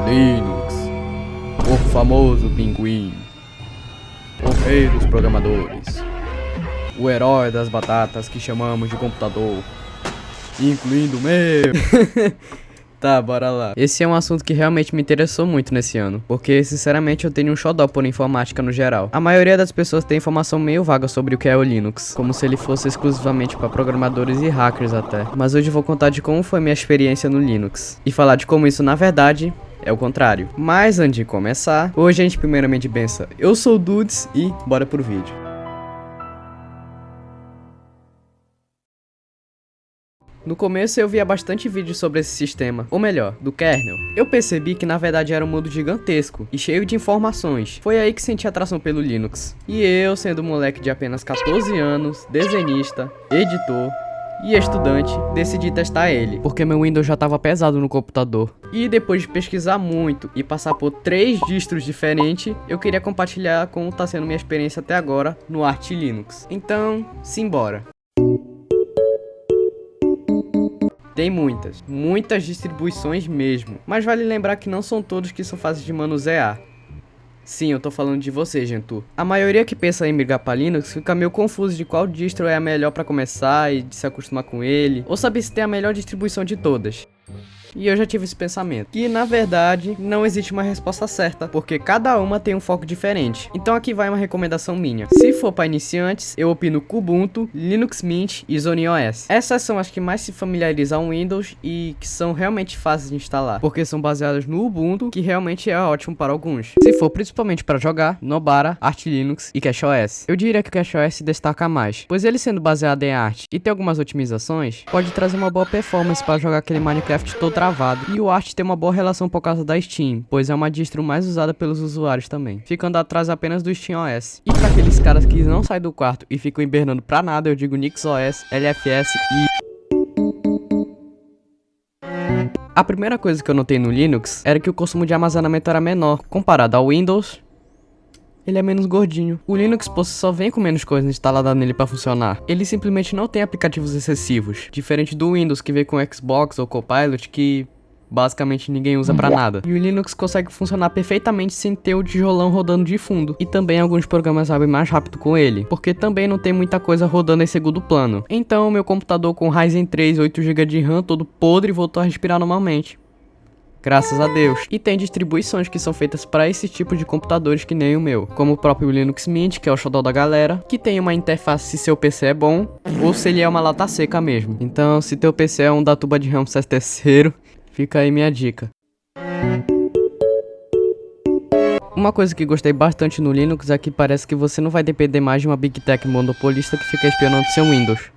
Linux, o famoso pinguim, o rei dos programadores, o herói das batatas que chamamos de computador, incluindo o meu. Tá, bora lá. Esse é um assunto que realmente me interessou muito nesse ano, porque sinceramente eu tenho um xodó por informática no geral. A maioria das pessoas tem informação meio vaga sobre o que é o Linux, como se ele fosse exclusivamente para programadores e hackers até. Mas hoje eu vou contar de como foi minha experiência no Linux, e falar de como isso na verdade é o contrário. Mas antes de começar, hoje a gente primeiramente pensa, eu sou o Dudes e bora pro vídeo. No começo eu via bastante vídeos sobre esse sistema, ou melhor, do kernel. Eu percebi que na verdade era um mundo gigantesco e cheio de informações. Foi aí que senti atração pelo Linux. E eu, sendo um moleque de apenas 14 anos, desenhista, editor e estudante, decidi testar ele, porque meu Windows já estava pesado no computador. E depois de pesquisar muito e passar por 3 distros diferentes, eu queria compartilhar como está sendo minha experiência até agora no Arch Linux. Então, simbora. Tem muitas distribuições mesmo, mas vale lembrar que não são todos que são fáceis de manusear. Sim, eu tô falando de você, Gentoo. A maioria que pensa em migrar pra Linux fica meio confuso de qual distro é a melhor pra começar e de se acostumar com ele, ou saber se tem a melhor distribuição de todas. E eu já tive esse pensamento, que na verdade não existe uma resposta certa, porque cada uma tem um foco diferente. Então aqui vai uma recomendação minha. Se for para iniciantes, eu opino Kubuntu, Linux Mint e ZoneOS. Essas são as que mais se familiarizam ao Windows e que são realmente fáceis de instalar, porque são baseadas no Ubuntu, que realmente é ótimo para alguns. Se for principalmente para jogar, Nobara, Arch Linux e CashOS. Eu diria que o CashOS se destaca mais, pois ele sendo baseado em Arch e tem algumas otimizações, pode trazer uma boa performance para jogar aquele Minecraft todo travado. E o Arch tem uma boa relação por causa da Steam, pois é uma distro mais usada pelos usuários também, ficando atrás apenas do SteamOS. E para aqueles caras que não saem do quarto e ficam hibernando pra nada, eu digo NixOS, LFS e... A primeira coisa que eu notei no Linux era que o consumo de armazenamento era menor, comparado ao Windows. Ele é menos gordinho. O Linux por si só vem com menos coisa instalada nele para funcionar. Ele simplesmente não tem aplicativos excessivos, diferente do Windows que vem com Xbox ou Copilot que basicamente ninguém usa pra nada. E o Linux consegue funcionar perfeitamente sem ter o tijolão rodando de fundo. E também alguns programas abrem mais rápido com ele, porque também não tem muita coisa rodando em segundo plano. Então meu computador com Ryzen 3 8 GB de RAM todo podre voltou a respirar normalmente. Graças a Deus. E tem distribuições que são feitas para esse tipo de computadores que nem o meu, como o próprio Linux Mint, que é o xodó da galera, que tem uma interface se seu PC é bom, ou se ele é uma lata seca mesmo. Então, se teu PC é um da tuba de Ramsés III, fica aí minha dica. Uma coisa que gostei bastante no Linux é que parece que você não vai depender mais de uma Big Tech monopolista que fica espionando seu Windows.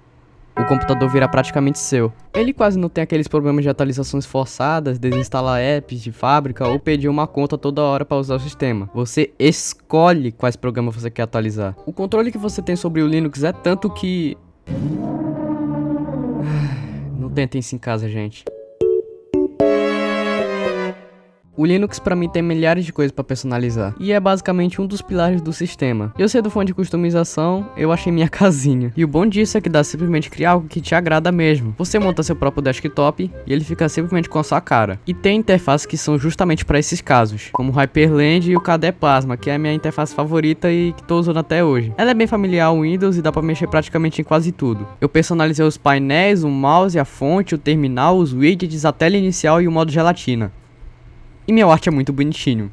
O computador vira praticamente seu. Ele quase não tem aqueles problemas de atualizações forçadas, desinstalar apps de fábrica ou pedir uma conta toda hora para usar o sistema. Você escolhe quais programas você quer atualizar. O controle que você tem sobre o Linux é tanto que... Não tentem isso em casa, gente. O Linux pra mim tem milhares de coisas pra personalizar, e é basicamente um dos pilares do sistema. Eu sendo fã de customização, eu achei minha casinha. E o bom disso é que dá simplesmente criar algo que te agrada mesmo. Você monta seu próprio desktop e ele fica simplesmente com a sua cara. E tem interfaces que são justamente pra esses casos, como o Hyperland e o KDE Plasma, que é a minha interface favorita e que tô usando até hoje. Ela é bem familiar ao Windows e dá pra mexer praticamente em quase tudo. Eu personalizei os painéis, o mouse, a fonte, o terminal, os widgets, a tela inicial e o modo gelatina. E meu arte é muito bonitinho.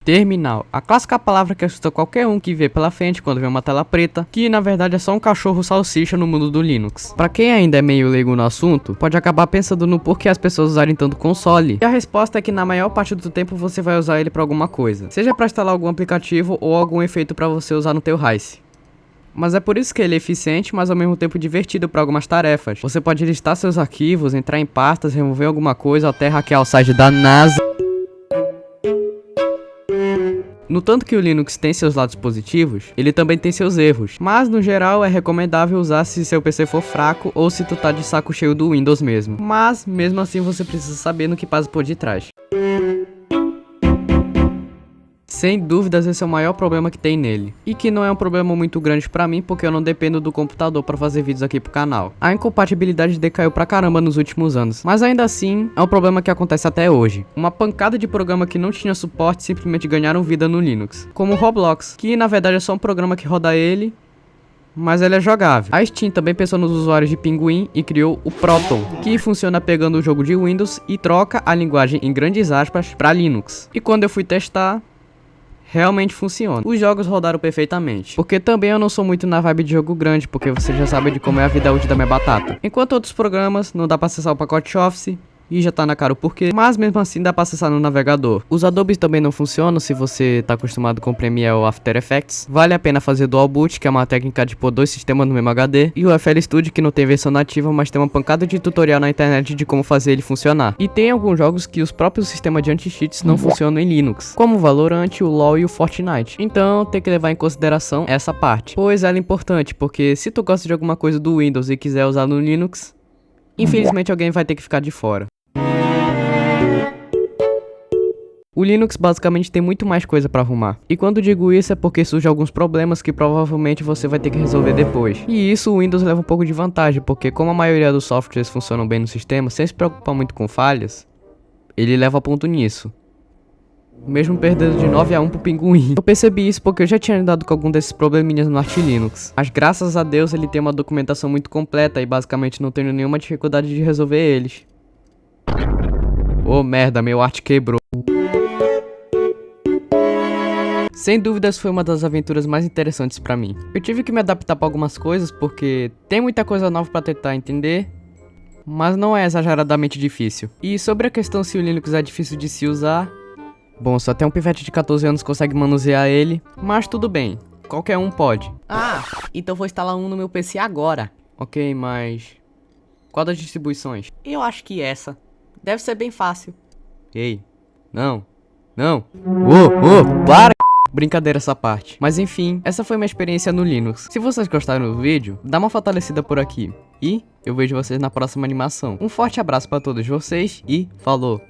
Terminal. A clássica palavra que assusta qualquer um que vê pela frente quando vê uma tela preta, que na verdade é só um cachorro salsicha no mundo do Linux. Pra quem ainda é meio leigo no assunto, pode acabar pensando no porquê as pessoas usarem tanto console. E a resposta é que na maior parte do tempo você vai usar ele pra alguma coisa. Seja pra instalar algum aplicativo ou algum efeito pra você usar no teu Rice. Mas é por isso que ele é eficiente, mas ao mesmo tempo divertido para algumas tarefas. Você pode listar seus arquivos, entrar em pastas, remover alguma coisa, até hackear o site da NASA. No tanto que o Linux tem seus lados positivos, ele também tem seus erros. Mas no geral é recomendável usar se seu PC for fraco ou se tu tá de saco cheio do Windows mesmo. Mas mesmo assim você precisa saber no que passa por detrás. Sem dúvidas esse é o maior problema que tem nele. E que não é um problema muito grande pra mim, porque eu não dependo do computador pra fazer vídeos aqui pro canal. A incompatibilidade decaiu pra caramba nos últimos anos, mas ainda assim é um problema que acontece até hoje. Uma pancada de programa que não tinha suporte simplesmente ganharam vida no Linux, como o Roblox, que na verdade é só um programa que roda ele, mas ele é jogável. A Steam também pensou nos usuários de Pinguim e criou o Proton, que funciona pegando o jogo de Windows e troca a linguagem em grandes aspas para Linux. E quando eu fui testar, realmente funciona. Os jogos rodaram perfeitamente. Porque também eu não sou muito na vibe de jogo grande, porque você já sabe de como é a vida útil da minha batata. Enquanto outros programas não dá pra acessar o pacote Office, e já tá na cara o porquê, mas mesmo assim dá pra acessar no navegador. Os Adobe também não funcionam se você tá acostumado com Premiere ou After Effects. Vale a pena fazer Dual Boot, que é uma técnica de pôr dois sistemas no mesmo HD. E o FL Studio, que não tem versão nativa, mas tem uma pancada de tutorial na internet de como fazer ele funcionar. E tem alguns jogos que os próprios sistemas de anti-cheats não funcionam em Linux, como o Valorant, o LoL e o Fortnite. Então tem que levar em consideração essa parte, pois ela é importante, porque se tu gosta de alguma coisa do Windows e quiser usar no Linux, infelizmente alguém vai ter que ficar de fora. O Linux basicamente tem muito mais coisa pra arrumar. E quando digo isso é porque surgem alguns problemas que provavelmente você vai ter que resolver depois. E isso o Windows leva um pouco de vantagem, porque como a maioria dos softwares funcionam bem no sistema, sem se preocupar muito com falhas, ele leva ponto nisso. Mesmo perdendo de 9-1 pro Pinguim. Eu percebi isso porque eu já tinha lidado com algum desses probleminhas no Arch Linux. Mas graças a Deus ele tem uma documentação muito completa e basicamente não tenho nenhuma dificuldade de resolver eles. Oh merda, meu Arch quebrou. Sem dúvidas foi uma das aventuras mais interessantes pra mim. Eu tive que me adaptar pra algumas coisas porque tem muita coisa nova pra tentar entender, mas não é exageradamente difícil. E sobre a questão se o Linux é difícil de se usar, bom, só até um pivete de 14 anos consegue manusear ele, mas tudo bem, qualquer um pode. Ah, então vou instalar um no meu PC agora. Ok, mas qual das distribuições? Eu acho que essa. Deve ser bem fácil. Ei, não, para! Brincadeira essa parte. Mas enfim, essa foi minha experiência no Linux. Se vocês gostaram do vídeo, dá uma fortalecida por aqui. E eu vejo vocês na próxima animação. Um forte abraço pra todos vocês e falou!